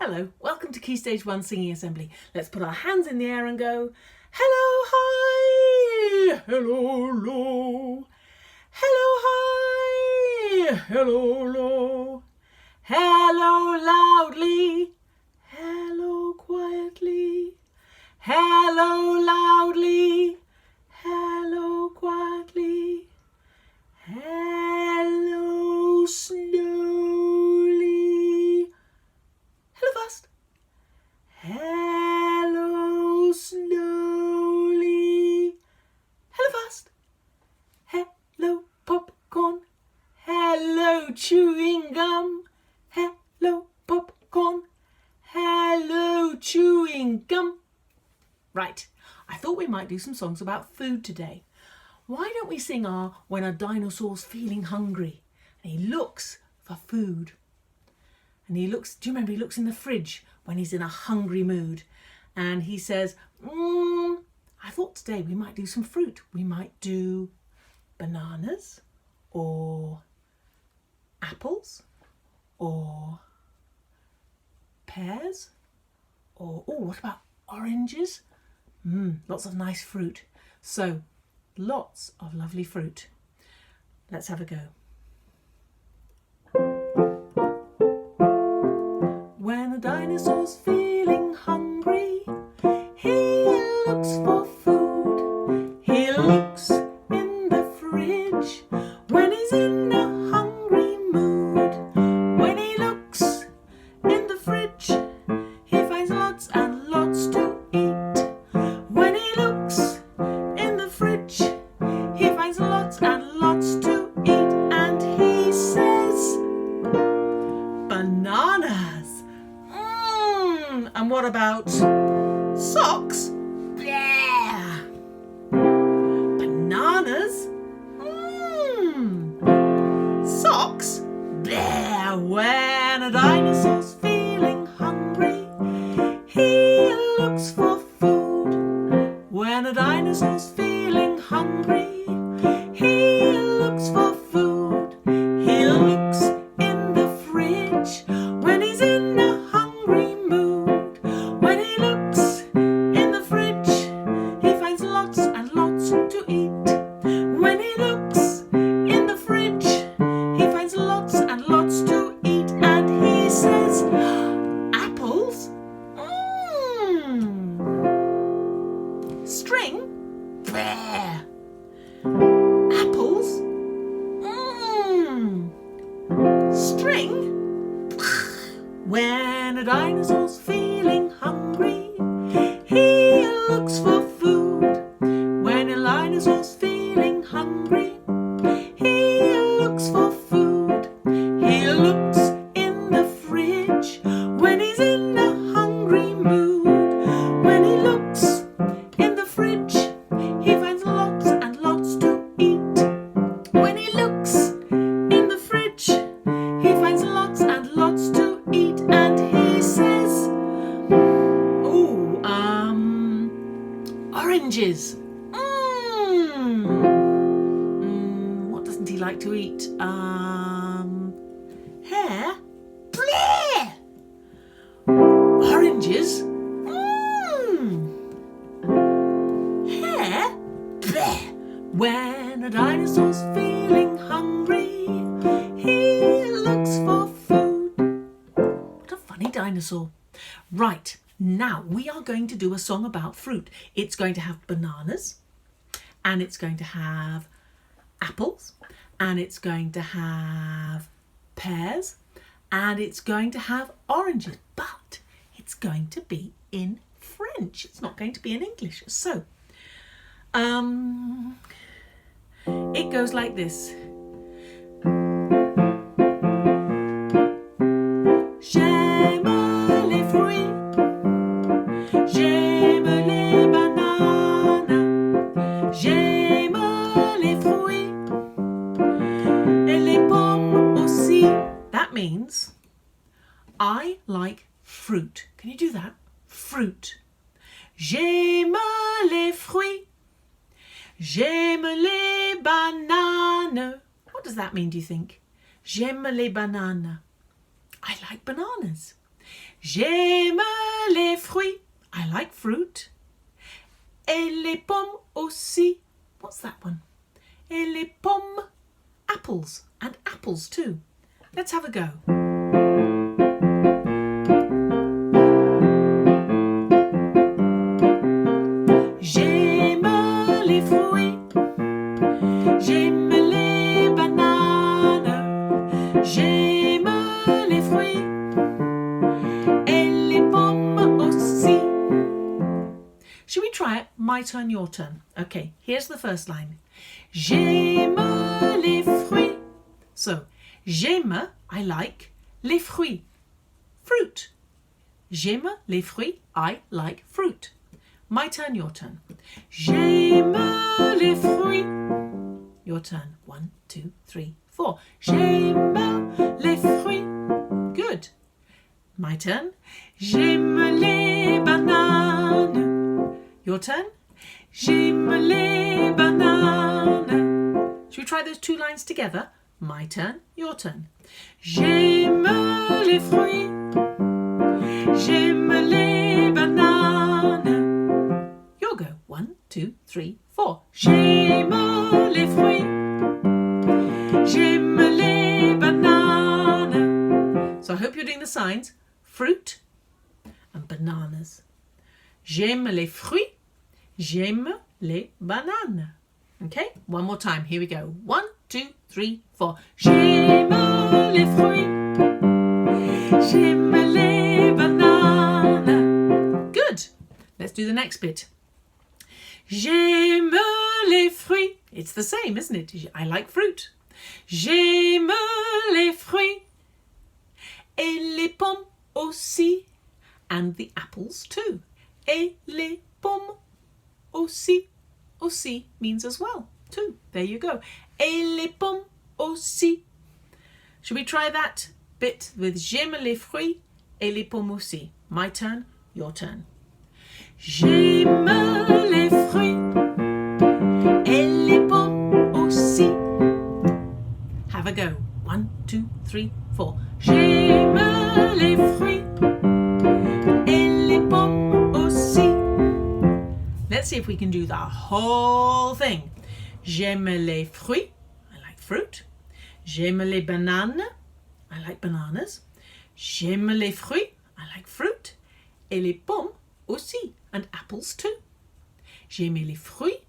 Hello, welcome to Key Stage 1 Singing Assembly. Let's put our hands in the air and go, hello, hi, hello, low, hello, hi, hello, low, hello, loudly, hello, quietly, hello, loudly, hello, quietly, hello, slowly, hello, fast. Hello, slowly. Hello, fast. Hello, popcorn. Hello, chewing gum. Hello, popcorn. Hello, chewing gum. Right, I thought we might do some songs about food today. Why don't we sing our When a Dinosaur's Feeling Hungry and he looks for food? And he looks, do you remember, he looks in the fridge when he's in a hungry mood and he says, I thought today we might do some fruit. We might do bananas or apples or pears or, what about oranges? Lots of nice fruit. So, lots of lovely fruit. Let's have a go. When a dinosaur's feeling hungry, he looks for food. He looks in the fridge when he's in a hungry mood. When he looks in the fridge, he finds lots and lots to eat. When he looks in the fridge, he finds lots and lots to eat. And he says, bananas. And what about socks? Yeah. Bananas? Socks? Yeah. When a dinosaur's feeling hungry, he looks for food. When a dinosaur's feeling hungry, he looks for food. He looks in the fridge when he's in a hungry mood. When he looks in the fridge, he finds lots and lots to eat. When he looks in the fridge, he finds lots and lots to eat. And he says, apples? String? Bleh. Apples? String? When a dinosaur's feeling hungry, he looks for food. When a dinosaur's feeling hungry, he looks for food. He looks in the fridge when he's in a hungry mood. When he looks in the fridge, he finds lots and lots to eat. When he looks in the fridge, he finds lots and lots to eat. And he says, oranges. What doesn't he like to eat? Hair? Bleh! Oranges? Hair? Bleh! When a dinosaur's feeling hungry, he looks for food. What a funny dinosaur. Right, now we are going to do a song about fruit. It's going to have bananas, and it's going to have apples, and it's going to have pears, and it's going to have oranges, but it's going to be in French. It's not going to be in English. So, it goes like this. J'aime les fruits, j'aime les bananes, j'aime les fruits et les pommes aussi. That means I like fruit. Can you do that? Fruit. J'aime les fruits. J'aime les bananes. What does that mean, do you think? J'aime les bananes. I like bananas. J'aime les fruits. I like fruit. Et les pommes aussi. What's that one? Et les pommes. Apples. And apples too. Let's have a go. J'aime les fruits. J'aime les bananes. J'aime les fruits. Et les pommes aussi. Should we try it? My turn, your turn. Okay, here's the first line. J'aime les fruits. So, j'aime, I like, les fruits, fruit. J'aime les fruits, I like fruit. My turn, your turn. J'aime les fruits. Your turn. 1, 2, 3, 4. J'aime les fruits. Good. My turn. J'aime les bananes. Your turn. J'aime les bananes. Should we try those two lines together? My turn, your turn. J'aime les fruits. J'aime les bananes. You'll go. 1, 2, 3, 4. J'aime les fruits. J'aime les bananes. So I hope you're doing the signs. Fruit and bananas. J'aime les fruits. J'aime les bananes. Okay, one more time. Here we go. 1, 2, 3, 4. J'aime les fruits. J'aime les bananes. Good. Let's do the next bit. J'aime les fruits. It's the same, isn't it? I like fruit. J'aime les fruits. Et les pommes aussi. And the apples too. Et les pommes aussi. Aussi means as well, too. There you go. Et les pommes aussi. Should we try that bit with j'aime les fruits et les pommes aussi? My turn, your turn. J'aime les fruits et les pommes aussi. Have a go. 1, 2, 3, 4. J'aime les fruits et les pommes aussi. Let's see if we can do the whole thing. J'aime les fruits. I like fruit. J'aime les bananes. I like bananas. J'aime les fruits. I like fruit. Et les pommes aussi. And apples too. J'aime les fruits.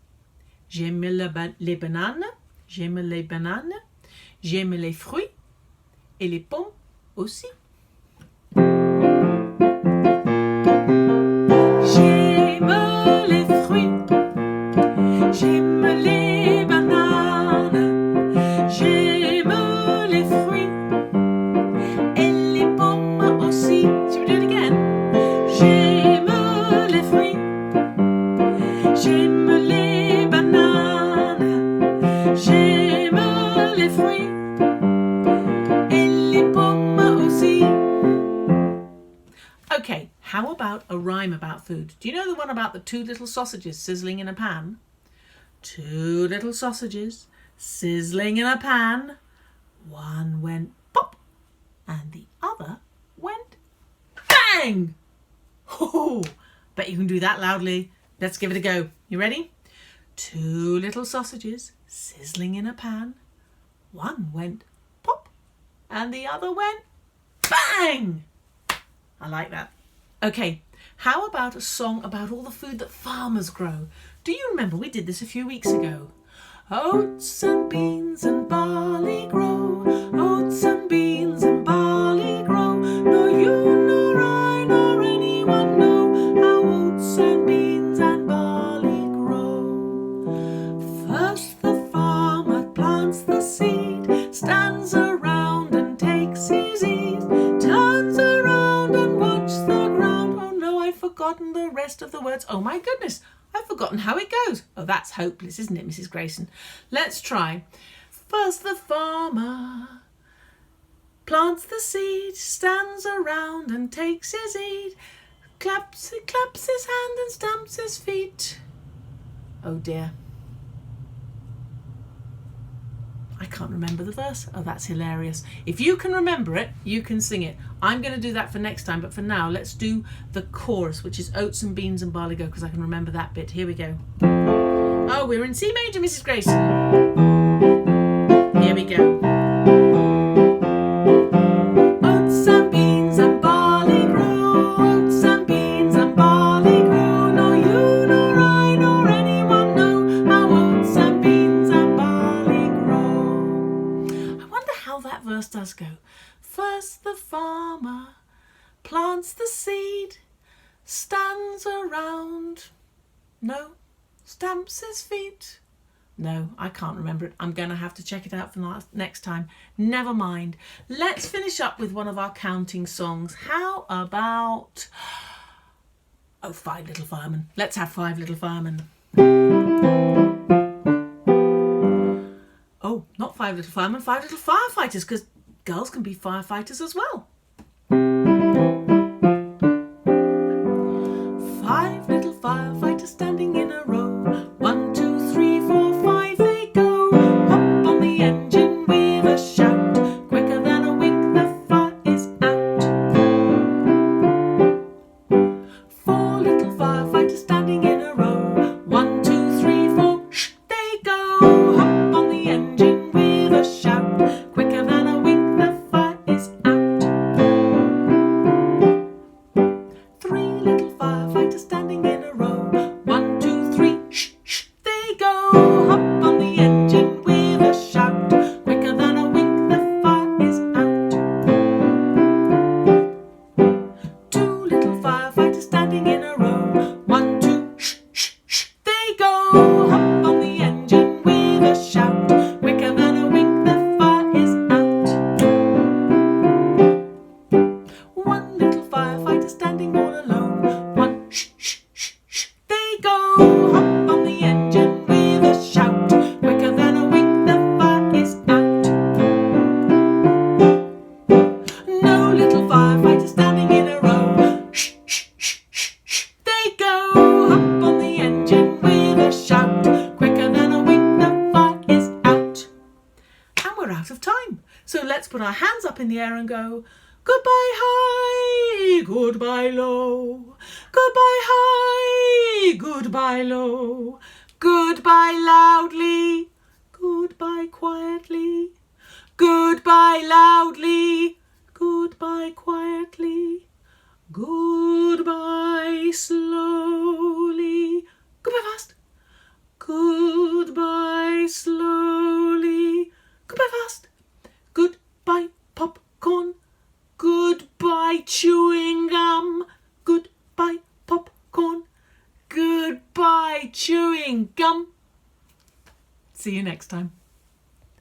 J'aime les bananes. J'aime les bananes. J'aime les fruits. Et les pommes aussi. J'aime les bananes, j'aime les fruits et les pommes aussi. Should we do it again? J'aime les fruits, j'aime les bananes, j'aime les fruits et les pommes aussi. Okay, how about a rhyme about food? Do you know the one about the 2 little sausages sizzling in a pan? 2 little sausages sizzling in a pan. One went pop and the other went bang. Oh, bet you can do that loudly. Let's give it a go. You ready? 2 little sausages sizzling in a pan. One went pop and the other went bang. I like that. Okay, how about a song about all the food that farmers grow? Do you remember we did this a few weeks ago? Oats and beans and barley grow. Oats and beans and barley grow. Nor you nor I nor anyone know how oats and beans and barley grow. First the farmer plants the seed, stands around and takes his ease, turns around and watches the ground. Oh no, I've forgotten the rest of the words. Oh my goodness. I've forgotten how it goes. Oh, that's hopeless, isn't it, Mrs. Grayson? Let's try. First the farmer plants the seed, stands around and takes his eed, claps his hand and stamps his feet. Oh dear. I can't remember the verse. Oh, that's hilarious. If you can remember it, you can sing it. I'm going to do that for next time, but for now, let's do the chorus, which is oats and beans and barley go, because I can remember that bit. Here we go. Oh, we're in C major, Mrs. Grace. Here we go. Oats and beans and barley grow, oats and beans and barley grow. Nor you, nor I, nor anyone know how oats and beans and barley grow. I wonder how that verse does go. First the farmer plants the seed, stands around, no, stamps his feet. No, I can't remember it. I'm going to have to check it out for next time. Never mind. Let's finish up with one of our counting songs. How about... oh, Five Little Firemen. Let's have Five Little Firemen. Oh, not Five Little Firemen, Five Little Firefighters, because girls can be firefighters as well. Five little firefighters standing in a row. 1, 2, 3, 4, 5 they go. Hop on the engine with a shout. Quicker than a wink the fire is out. 4 little firefighters standing in a row. 1, 2, 3, 4 shh they go. Hop on the engine with a shout. Quicker than a wink the fire is out. 3 little firefighters standing in a row. 1, 2, 3 shh shh they go. Hop on the engine with a shout. Quicker than a wink the fire is out. 2 little firefighters standing in a row. 1, 2 shh shh shh they go. Hop on the engine with a shout. Quicker than a wink the fire is out. 1 little firefighter standing all alone. 1 shh shh shh shh they go. Hop on the engine with a shout. Quicker than a wink the fire is out. No little firefighter standing in a row. Shh shh shh shh shh they go. Hop on the engine with a shout. Quicker than a wink the fire is out. And we're out of time. So let's put our hands up in the air and go, goodbye high, goodbye low. Goodbye high, goodbye low. Goodbye loudly, goodbye quietly. Goodbye loudly, goodbye quietly. Goodbye slowly. Goodbye fast. Goodbye slowly. Goodbye fast. Goodbye popcorn. Goodbye chewing gum. Goodbye popcorn. Goodbye chewing gum. See you next time.